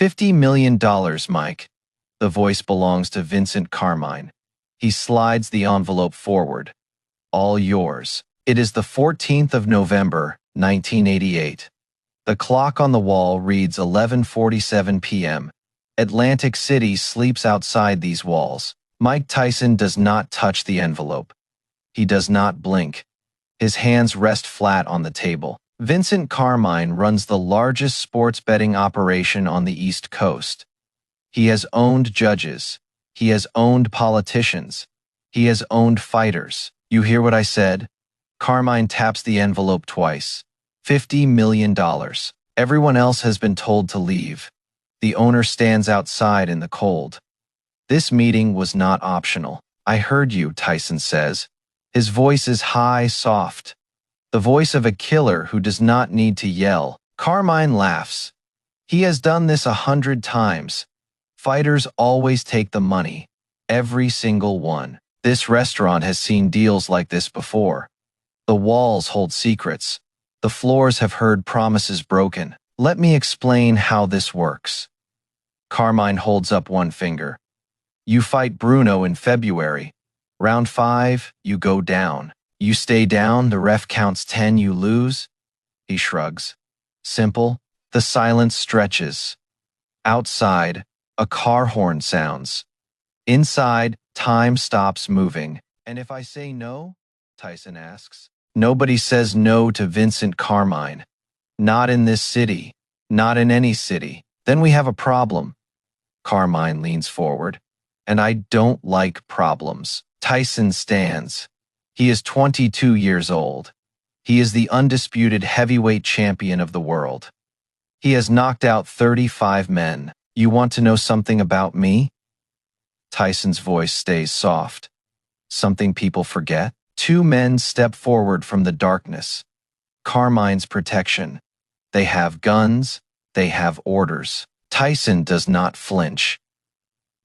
$50 million, Mike. The voice belongs to Vincent Carmine. He slides the envelope forward. All yours. It is the 14th of November, 1988. The clock on the wall reads 11:47 p.m. Atlantic City sleeps outside these walls. Mike Tyson does not touch the envelope. He does not blink. His hands rest flat on the table. Vincent Carmine runs the largest sports betting operation on the East Coast. He has owned judges. He has owned politicians. He has owned fighters. You hear what I said? Carmine taps the envelope twice. $50 million. Everyone else has been told to leave. The owner stands outside in the cold. This meeting was not optional. I heard you, Tyson says. His voice is high, soft. The voice of a killer who does not need to yell. Carmine laughs. He has done this 100 times. Fighters always take the money. Every single one. This restaurant has seen deals like this before. The walls hold secrets. The floors have heard promises broken. Let me explain how this works. Carmine holds up one finger. You fight Bruno in February. Round 5, you go down. You stay down, the ref counts 10, you lose. He shrugs. Simple. The silence stretches. Outside, a car horn sounds. Inside, time stops moving. And if I say no? Tyson asks. Nobody says no to Vincent Carmine. Not in this city. Not in any city. Then we have a problem. Carmine leans forward. And I don't like problems. Tyson stands. He is 22 years old. He is the undisputed heavyweight champion of the world. He has knocked out 35 men. You want to know something about me? Tyson's voice stays soft. Something people forget? 2 men step forward from the darkness. Carmine's protection. They have guns. They have orders. Tyson does not flinch.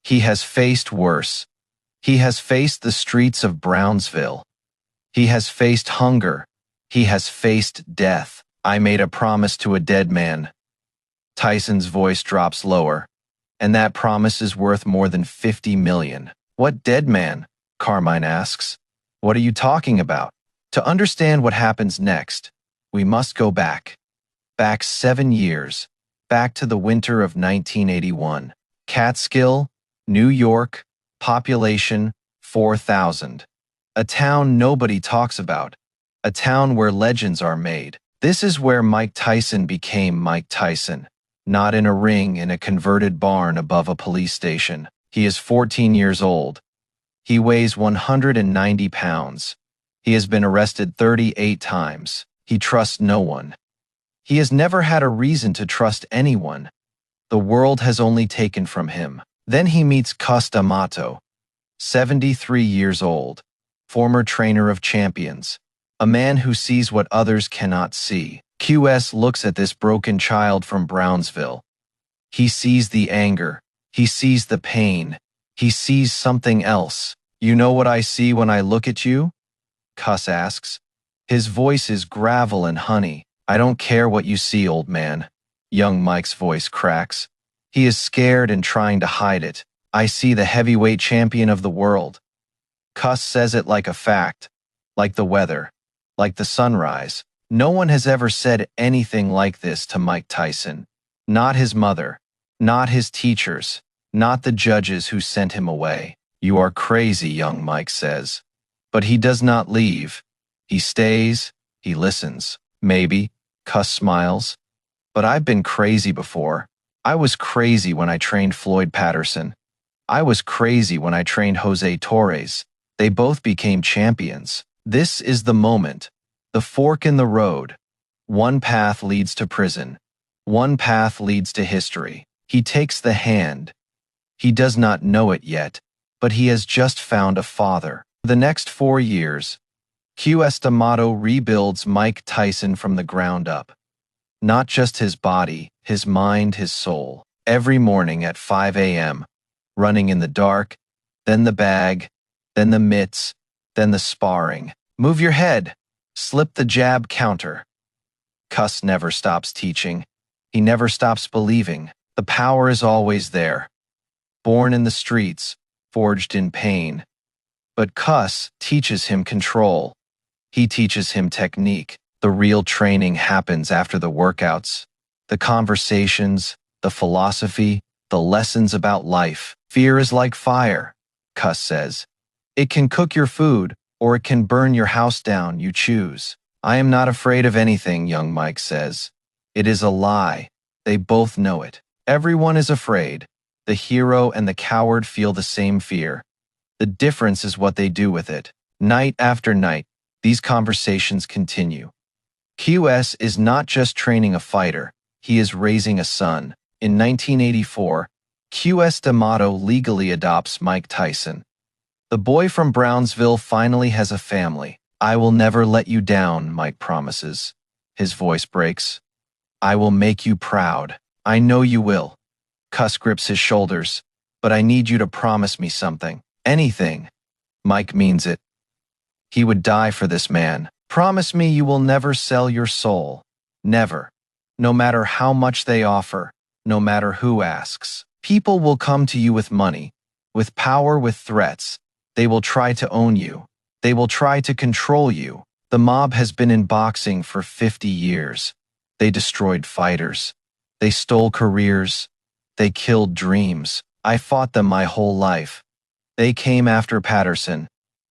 He has faced worse. He has faced the streets of Brownsville. He has faced hunger. He has faced death. I made a promise to a dead man. Tyson's voice drops lower. And that promise is worth more than $50 million. What dead man? Carmine asks. What are you talking about? To understand what happens next, we must go back. Back 7 years. Back to the winter of 1981. Catskill, New York, population 4,000. A town nobody talks about. A town where legends are made. This is where Mike Tyson became Mike Tyson. Not in a ring in a converted barn above a police station. He is 14 years old. He weighs 190 pounds. He has been arrested 38 times. He trusts no one. He has never had a reason to trust anyone. The world has only taken from him. Then he meets Cus D'Amato, 73 years old, former trainer of champions, a man who sees what others cannot see. QS looks at this broken child from Brownsville. He sees the anger. He sees the pain. He sees something else. You know what I see when I look at you? Cus asks. His voice is gravel and honey. I don't care what you see, old man. Young Mike's voice cracks. He is scared and trying to hide it. I see the heavyweight champion of the world. Cus says it like a fact, like the weather, like the sunrise. No one has ever said anything like this to Mike Tyson. Not his mother, not his teachers, not the judges who sent him away. You are crazy, young Mike says. But he does not leave. He stays, he listens. Maybe, Cus smiles. But I've been crazy before. I was crazy when I trained Floyd Patterson. I was crazy when I trained Jose Torres. They both became champions. This is the moment. The fork in the road. One path leads to prison. One path leads to history. He takes the hand. He does not know it yet, but he has just found a father. The next 4 years, QS D'Amato rebuilds Mike Tyson from the ground up. Not just his body, his mind, his soul. Every morning at 5 a.m., running in the dark, then the bag, then the mitts, then the sparring. Move your head. Slip the jab counter. Cus never stops teaching. He never stops believing. The power is always there, born in the streets, forged in pain. But Cuss teaches him control. He teaches him technique. The real training happens after the workouts. The conversations, the philosophy, the lessons about life. Fear is like fire, Cuss says. It can cook your food, or it can burn your house down, you choose. I am not afraid of anything, young Mike says. It is a lie. They both know it. Everyone is afraid. The hero and the coward feel the same fear. The difference is what they do with it. Night after night, these conversations continue. QS is not just training a fighter, he is raising a son. In 1984, QS D'Amato legally adopts Mike Tyson. The boy from Brownsville finally has a family. I will never let you down, Mike promises. His voice breaks. I will make you proud. I know you will. Cuss grips his shoulders. But I need you to promise me something. Anything. Mike means it. He would die for this man. Promise me you will never sell your soul. Never. No matter how much they offer, no matter who asks. People will come to you with money, with power, with threats. They will try to own you. They will try to control you. The mob has been in boxing for 50 years. They destroyed fighters. They stole careers. They killed dreams. I fought them my whole life. They came after Patterson.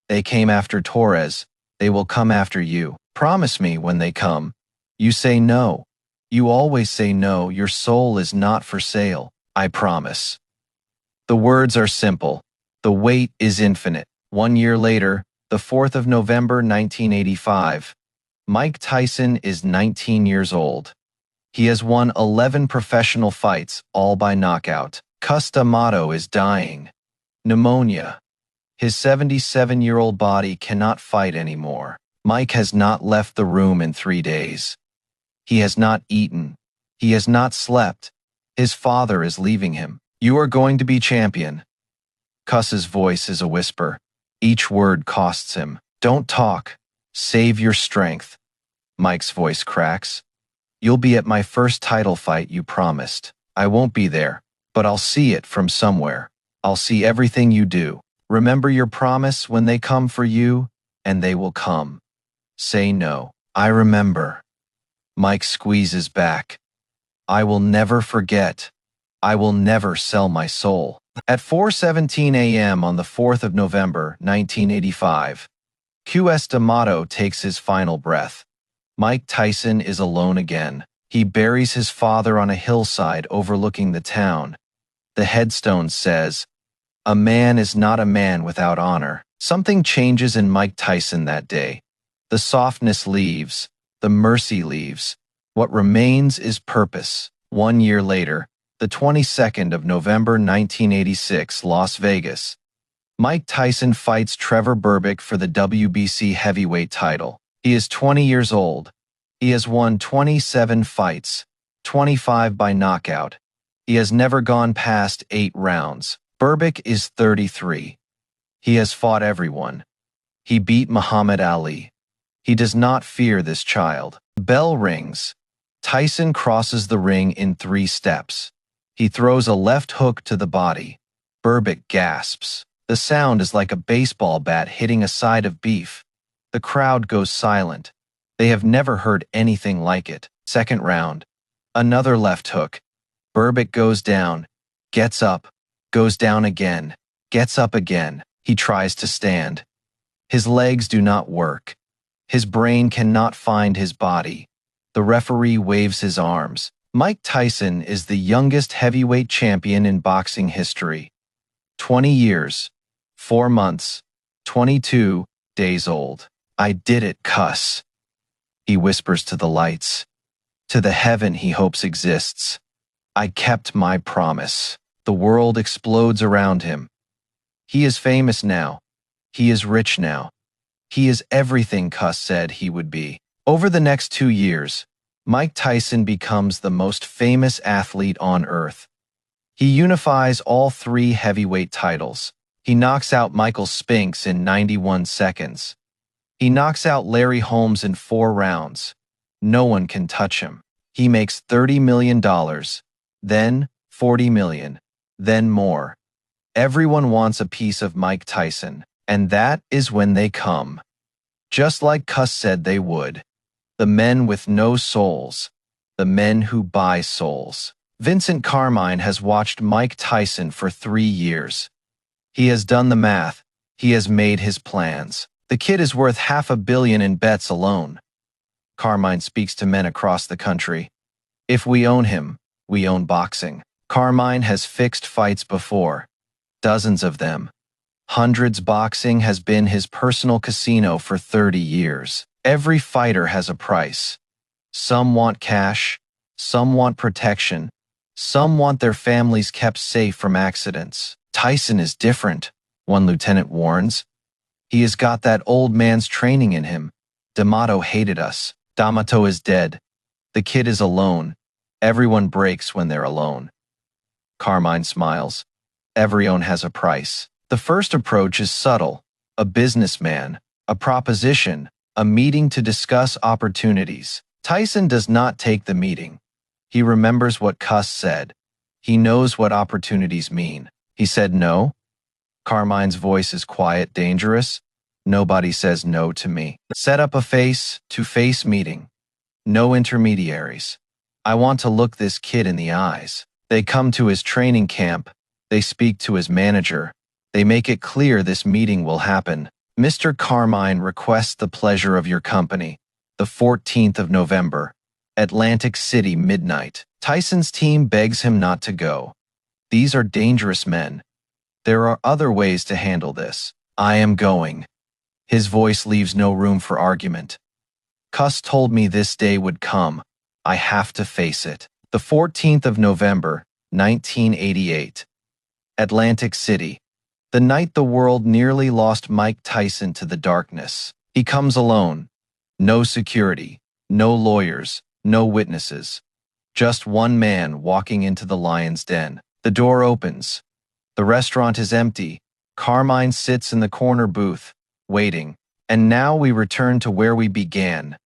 They came after Torres. They will come after you. Promise me when they come. You say no. You always say no. Your soul is not for sale. I promise. The words are simple. The wait is infinite. 1 year later, the 4th of November, 1985, Mike Tyson is 19 years old. He has won 11 professional fights, all by knockout. Cuss D'Amato is dying. Pneumonia. His 77-year-old body cannot fight anymore. Mike has not left the room in 3 days. He has not eaten. He has not slept. His father is leaving him. You are going to be champion. Cuss's voice is a whisper. Each word costs him. Don't talk. Save your strength. Mike's voice cracks. You'll be at my first title fight you promised. I won't be there, but I'll see it from somewhere. I'll see everything you do. Remember your promise when they come for you, and they will come. Say no. I remember. Mike squeezes back. I will never forget. I will never sell my soul. At 4:17 a.m. on the 4th of November, 1985, QS D'Amato takes his final breath. Mike Tyson is alone again. He buries his father on a hillside overlooking the town. The headstone says, "A man is not a man without honor." Something changes in Mike Tyson that day. The softness leaves. The mercy leaves. What remains is purpose. 1 year later, the 22nd of November, 1986, Las Vegas. Mike Tyson fights Trevor Berbick for the WBC heavyweight title. He is 20 years old. He has won 27 fights, 25 by knockout. He has never gone past 8 rounds. Berbick is 33. He has fought everyone. He beat Muhammad Ali. He does not fear this child. Bell rings. Tyson crosses the ring in 3 steps. He throws a left hook to the body. Berbick gasps. The sound is like a baseball bat hitting a side of beef. The crowd goes silent. They have never heard anything like it. Second round. Another left hook. Berbick goes down, gets up, goes down again, gets up again. He tries to stand. His legs do not work. His brain cannot find his body. The referee waves his arms. Mike Tyson is the youngest heavyweight champion in boxing history. 20 years, 4 months, 22 days old. I did it, Cuss. He whispers to the lights, to the heaven he hopes exists. I kept my promise. The world explodes around him. He is famous now. He is rich now. He is everything Cuss said he would be. Over the next 2 years, Mike Tyson becomes the most famous athlete on earth. He unifies all 3 heavyweight titles. He knocks out Michael Spinks in 91 seconds. He knocks out Larry Holmes in 4 rounds. No one can touch him. He makes $30 million, then 40 million, then more. Everyone wants a piece of Mike Tyson, and that is when they come. Just like Cuss said they would. The men with no souls. The men who buy souls. Vincent Carmine has watched Mike Tyson for 3 years. He has done the math. He has made his plans. The kid is worth $500 million in bets alone. Carmine speaks to men across the country. If we own him, we own boxing. Carmine has fixed fights before. Dozens of them. Hundreds. Boxing has been his personal casino for 30 years. Every fighter has a price. Some want cash. Some want protection. Some want their families kept safe from accidents. Tyson is different, one lieutenant warns. He has got that old man's training in him. D'Amato hated us. D'Amato is dead. The kid is alone. Everyone breaks when they're alone. Carmine smiles. Everyone has a price. The first approach is subtle. A businessman, a proposition, a meeting to discuss opportunities. Tyson does not take the meeting. He remembers what Cuss said. He knows what opportunities mean. He said no. Carmine's voice is quiet, dangerous. Nobody says no to me. Set up a face-to-face meeting. No intermediaries. I want to look this kid in the eyes. They come to his training camp. They speak to his manager. They make it clear this meeting will happen. Mr. Carmine requests the pleasure of your company. The 14th of November. Atlantic City, midnight. Tyson's team begs him not to go. These are dangerous men. There are other ways to handle this. I am going. His voice leaves no room for argument. Cuss told me this day would come. I have to face it. The 14th of November, 1988. Atlantic City. The night the world nearly lost Mike Tyson to the darkness. He comes alone. No security, no lawyers, no witnesses. Just one man walking into the lion's den. The door opens. The restaurant is empty. Carmine sits in the corner booth, waiting. And now we return to where we began.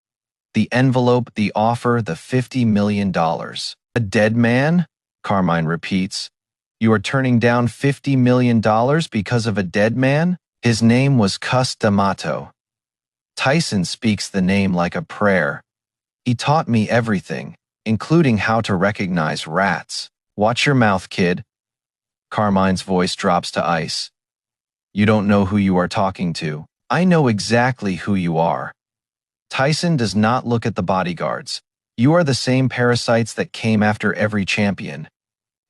The envelope, the offer, the $50 million. A dead man? Carmine repeats. You are turning down $50 million because of a dead man? His name was Cuss D'Amato. Tyson speaks the name like a prayer. He taught me everything, including how to recognize rats. Watch your mouth, kid. Carmine's voice drops to ice. You don't know who you are talking to. I know exactly who you are. Tyson does not look at the bodyguards. You are the same parasites that came after every champion.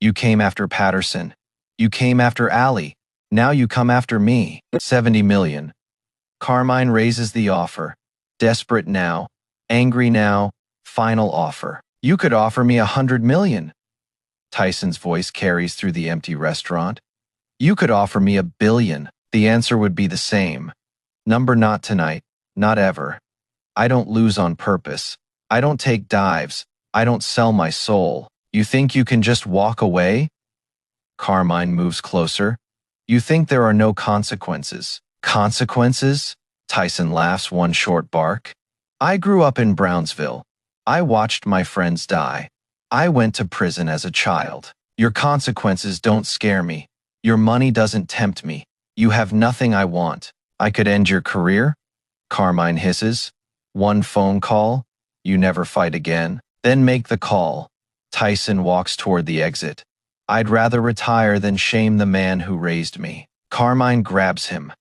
You came after Patterson. You came after Ali. Now you come after me. 70 million. Carmine raises the offer. Desperate now. Angry now. Final offer. You could offer me 100 million. Tyson's voice carries through the empty restaurant. You could offer me 1 billion. The answer would be the same. Number not tonight. Not ever. I don't lose on purpose. I don't take dives. I don't sell my soul. You think you can just walk away? Carmine moves closer. You think there are no consequences. Consequences? Tyson laughs one short bark. I grew up in Brownsville. I watched my friends die. I went to prison as a child. Your consequences don't scare me. Your money doesn't tempt me. You have nothing I want. I could end your career? Carmine hisses. One phone call. You never fight again. Then make the call. Tyson walks toward the exit. I'd rather retire than shame the man who raised me. Carmine grabs him.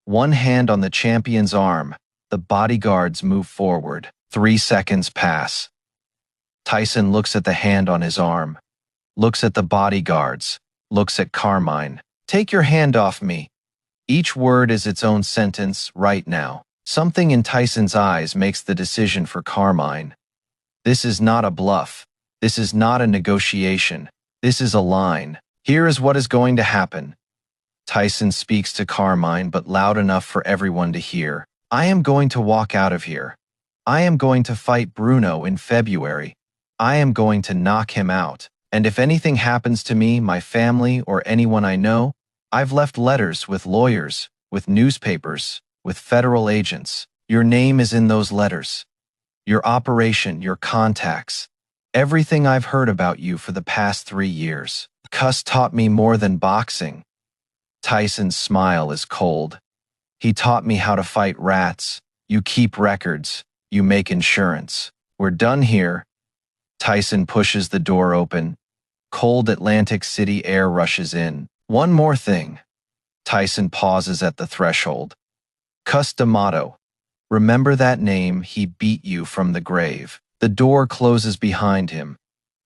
One hand on the champion's arm. The bodyguards move forward. 3 seconds pass. Tyson looks at the hand on his arm. Looks at the bodyguards. Looks at Carmine. Take your hand off me. Each word is its own sentence right now. Something in Tyson's eyes makes the decision for Carmine. This is not a bluff. This is not a negotiation. This is a line. Here is what is going to happen. Tyson speaks to Carmine, but loud enough for everyone to hear. I am going to walk out of here. I am going to fight Bruno in February. I am going to knock him out. And if anything happens to me, my family, or anyone I know, I've left letters with lawyers, with newspapers, with federal agents. Your name is in those letters. Your operation, your contacts. Everything I've heard about you for the past 3 years. Cuss taught me more than boxing. Tyson's smile is cold. He taught me how to fight rats. You keep records. You make insurance. We're done here. Tyson pushes the door open. Cold Atlantic City air rushes in. One more thing. Tyson pauses at the threshold. Cus D'Amato. Remember that name, he beat you from the grave. The door closes behind him.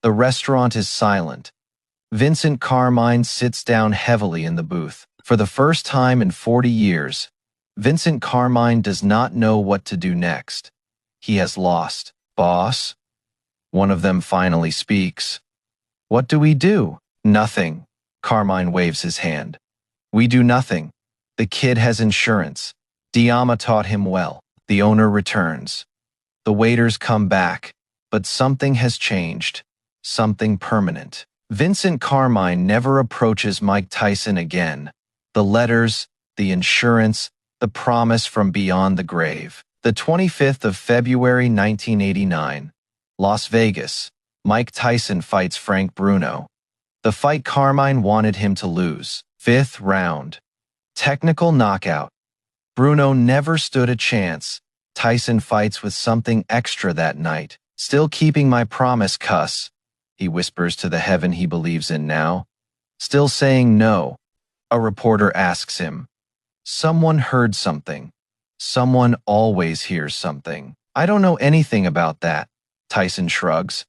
The restaurant is silent. Vincent Carmine sits down heavily in the booth. For the first time in 40 years, Vincent Carmine does not know what to do next. He has lost. Boss? One of them finally speaks. What do we do? Nothing. Carmine waves his hand. We do nothing. The kid has insurance. Diama taught him well. The owner returns. The waiters come back, but something has changed. Something permanent. Vincent Carmine never approaches Mike Tyson again. The letters, the insurance, the promise from beyond the grave. The 25th of February 1989. Las Vegas. Mike Tyson fights Frank Bruno. The fight Carmine wanted him to lose. 5th round. Technical knockout. Bruno never stood a chance. Tyson fights with something extra that night. Still keeping my promise, cuss. He whispers to the heaven he believes in now. Still saying no. A reporter asks him. Someone heard something. Someone always hears something. I don't know anything about that. Tyson shrugs.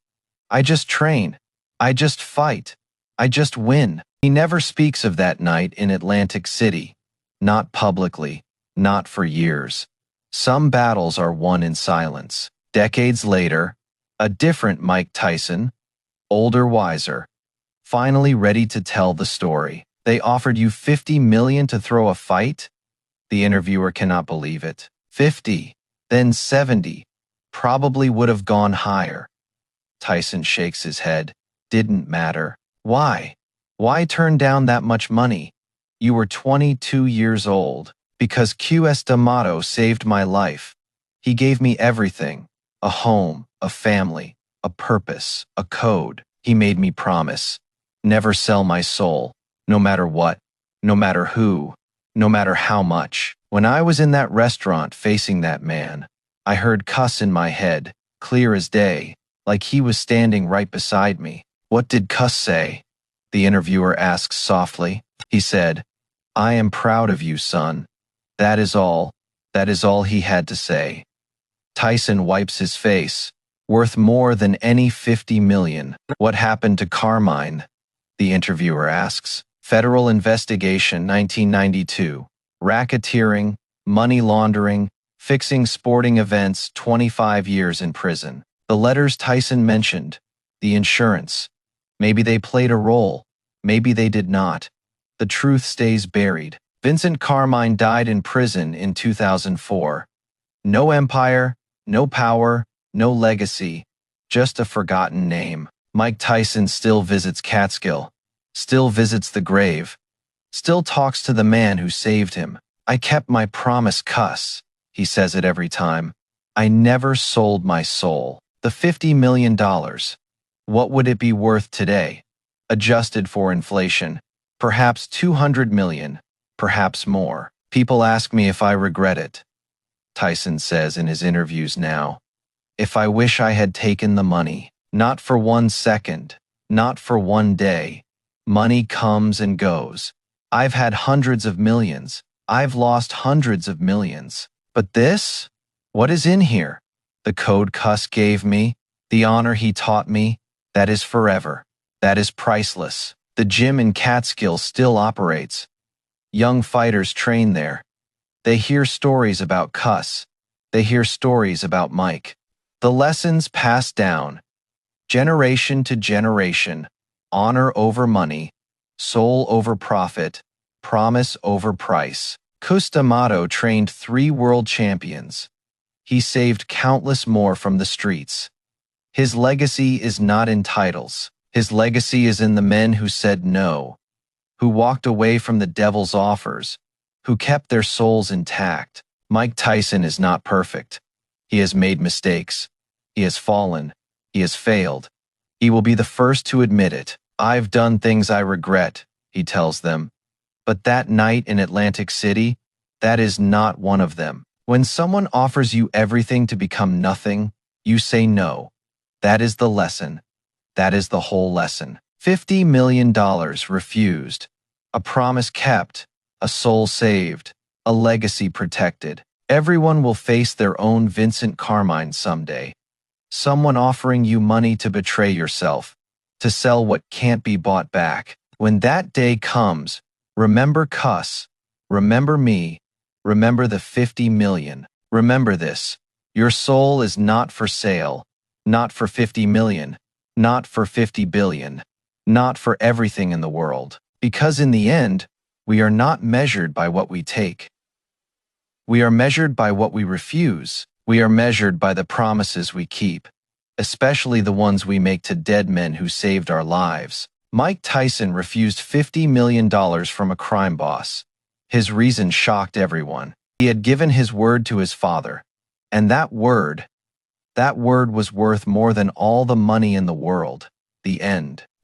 I just train. I just fight. I just win. He never speaks of that night in Atlantic City. Not publicly. Not for years. Some battles are won in silence. Decades later, a different Mike Tyson, older, wiser, finally ready to tell the story. They offered you $50 million to throw a fight? The interviewer cannot believe it. 50, then 70. Probably would have gone higher. Tyson shakes his head. Didn't matter. Why? Why turn down that much money? You were 22 years old. Because Q.S. D'Amato saved my life. He gave me everything. A home, a family, a purpose, a code. He made me promise. Never sell my soul. No matter what. No matter who. No matter how much. When I was in that restaurant facing that man, I heard cuss in my head, clear as day, like he was standing right beside me. What did cuss say? The interviewer asks softly. He said, I am proud of you, son. That is all. That is all he had to say. Tyson wipes his face. Worth more than any 50 million. What happened to Carmine? The interviewer asks. Federal investigation 1992. Racketeering, money laundering, fixing sporting events, 25 years in prison. The letters Tyson mentioned. The insurance. Maybe they played a role. Maybe they did not. The truth stays buried. Vincent Carmine died in prison in 2004. No empire, no power, no legacy, just a forgotten name. Mike Tyson still visits Catskill, still visits the grave, still talks to the man who saved him. I kept my promise, cuss. He says it every time. I never sold my soul. The $50 million. What would it be worth today? Adjusted for inflation, perhaps 200 million. Perhaps more. People ask me if I regret it. Tyson says in his interviews now, if I wish I had taken the money, not for 1 second, not for 1 day. Money comes and goes. I've had hundreds of millions. I've lost hundreds of millions. But this? What is in here? The code cuss gave me, the honor he taught me, that is forever. That is priceless. The gym in Catskill still operates. Young fighters train there. They hear stories about cuss. They hear stories about Mike. The lessons passed down, generation to generation, honor over money, soul over profit, promise over price. Cus D'Amato trained 3 world champions. He saved countless more from the streets. His legacy is not in titles. His legacy is in the men who said no, who walked away from the devil's offers, who kept their souls intact. Mike Tyson is not perfect. He has made mistakes. He has fallen. He has failed. He will be the first to admit it. I've done things I regret, he tells them. But that night in Atlantic City, that is not one of them. When someone offers you everything to become nothing, you say no. That is the lesson. That is the whole lesson. $50 million refused. A promise kept. A soul saved. A legacy protected. Everyone will face their own Vincent Carmine someday. Someone offering you money to betray yourself, to sell what can't be bought back. When that day comes, remember Cuss, remember me, remember the 50 million. Remember this, your soul is not for sale, not for 50 million, not for 50 billion, not for everything in the world. Because in the end, we are not measured by what we take. We are measured by what we refuse. We are measured by the promises we keep, especially the ones we make to dead men who saved our lives. Mike Tyson refused $50 million from a crime boss. His reason shocked everyone. He had given his word to his father, and that word was worth more than all the money in the world. The end.